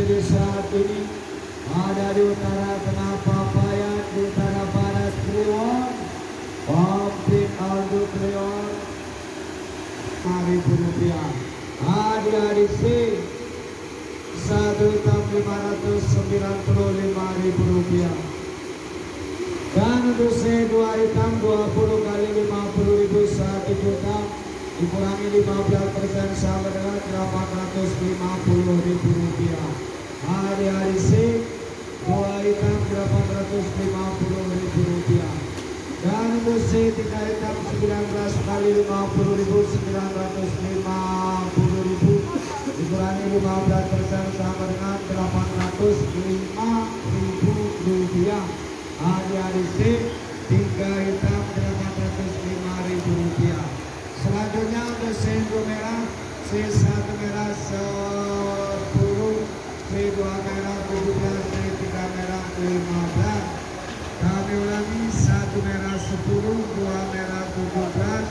di saat ini ada di utara tengah Papayan, di utara barat Kliwon, komplit Aldo Kliwon, Rp5.000. Adik-adik C 1.595.000 dan untuk C 2 hitam 20 kali 50.000 1 juta dikurangi 15% sama dengan Rp850.000. Adik-adik C 2 hitam Rp850.000 dan untuk C 3 hitam 19 kali 50.000 950.000 dikurangi 15% sama dengan Rp805.000. Adik-adik C 3 hitam Rp805.000. Selanjutnya untuk C 2 merah, C 1 merah 10, C 2 merah 17, C 3 merah 15. Kami ulangi, 1 merah 10, 2 merah 17,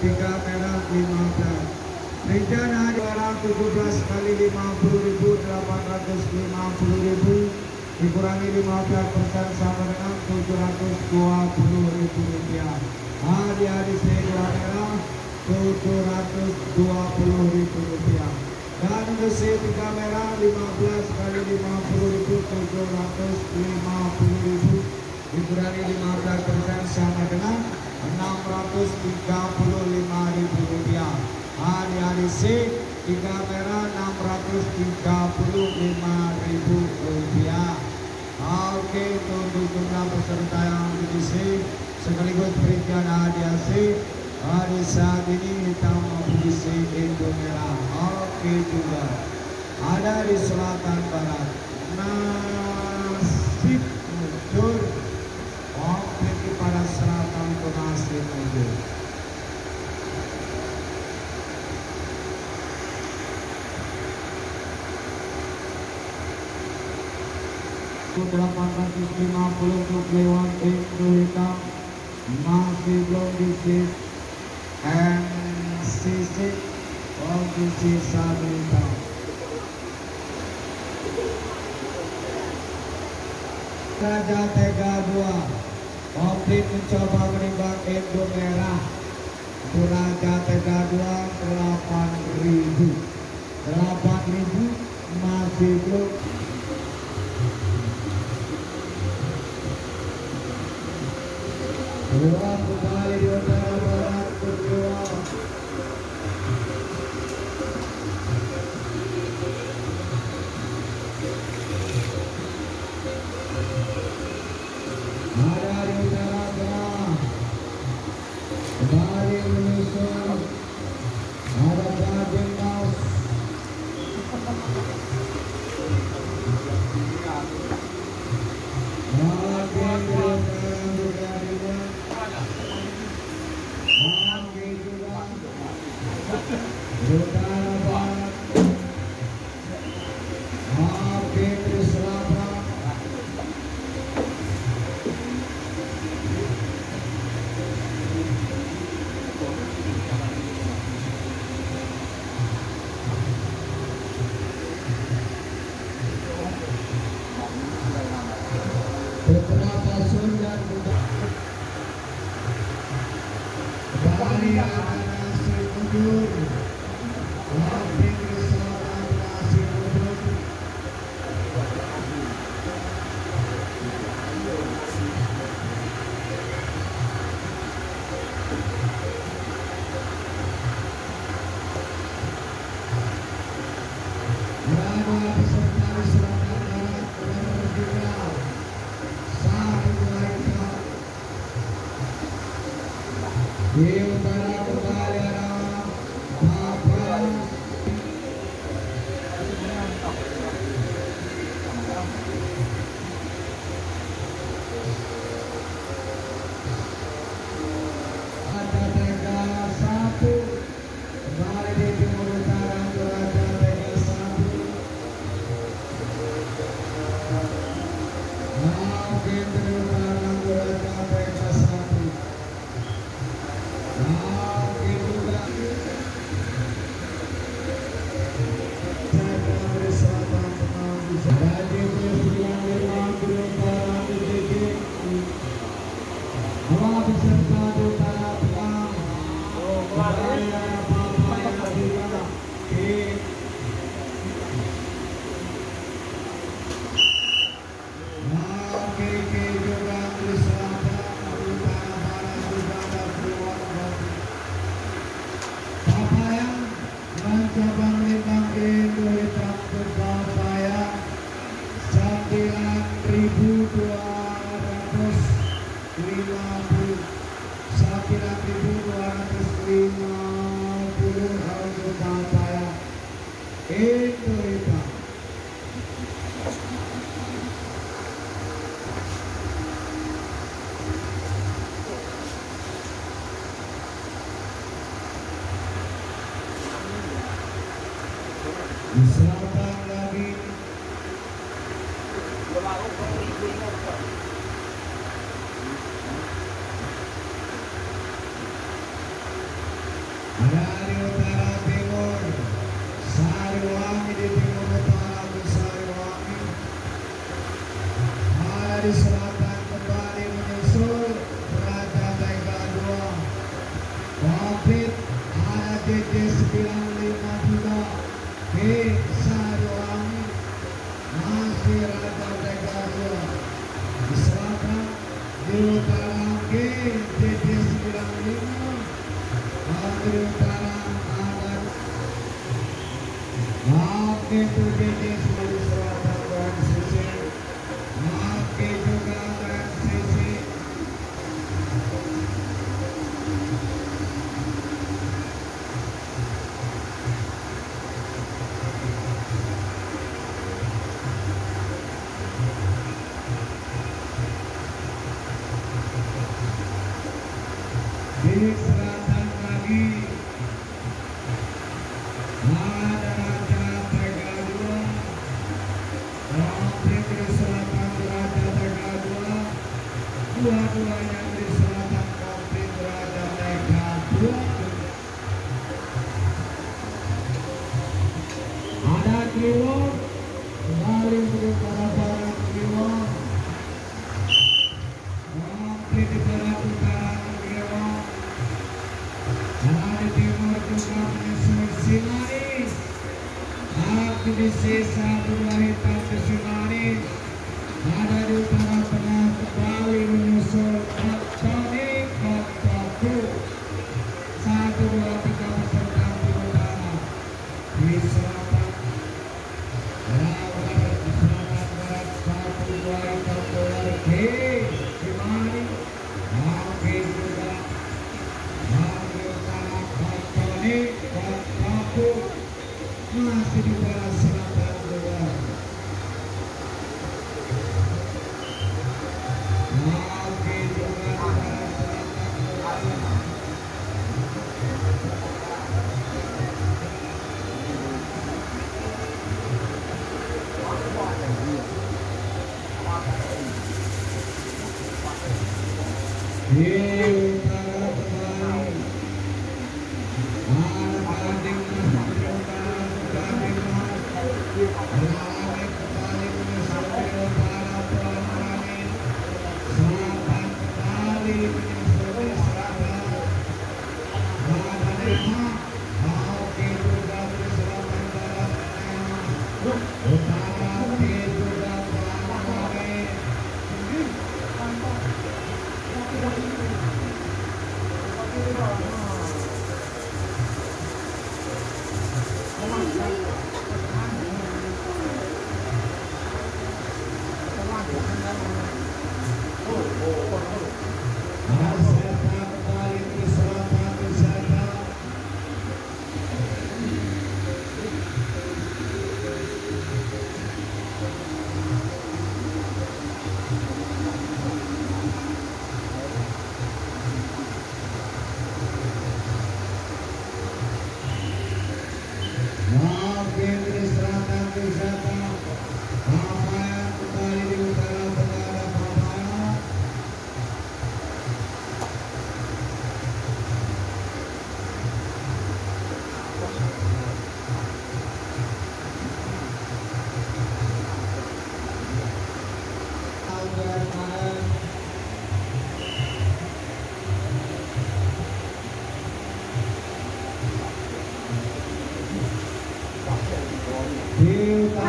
3 merah 15. Rencana 217 kali 50.000 850.000 dikurangi 15% sama dengan Rp720.000. Adik-adik C 2 merah Rp720.000 dan untuk C 3 merah 15 kali 50.000 750.000 dikurangi 15% sama dengan Rp635.000. Adik-adik C 3 merah Rp635.000. Oke, untuk jumlah peserta yang di C sekaligus perincian hadiah C hari saat ini hitam di C itu merah. Oke juga ada di selatan barat nasib muncul. Oke, pada selatan ke nasib muncul. Rp850 untuk Kliwon pintu hitam masih belum disis NCC kondisi 1 hitam. Raja Tega 2 komplit mencoba menimbang Indo merah. Raja Tega 2 8.000 masih belum. Keluar kembali di utara barat berjuang. Ada di utara tengah kembali menyusun. Ada Jajeng Mas. dari utara ada. Oke itu JJ Sulawesi Selatan dan sisi. Oke juga dan sisi. Di selatan lagi ada Raja Tegadua. Oke di selatan Raja Tegadua. Dua-duanya di selatan komplit Raja Tegadua. Ada Kliwon kembali ke barat Kliwon. Oke di barat utara Kliwon. Dan di timur juga menyusul Simanis. Aku di sisa dua hitam di Simanis. Ada di utara tengah kembali menyusul Tony Kotoku. 1, 2, 3 peserta di utara. Di selatan barat 1, 2 hitam keluar Simanis. Oke juga masih di barat selatan juga. Oke juga di barat selatan. Di utara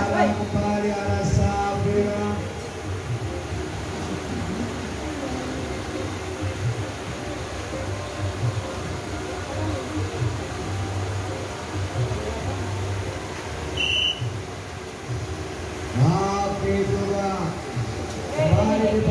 kembali. Kembali arah Sabira. Oke juga kembali di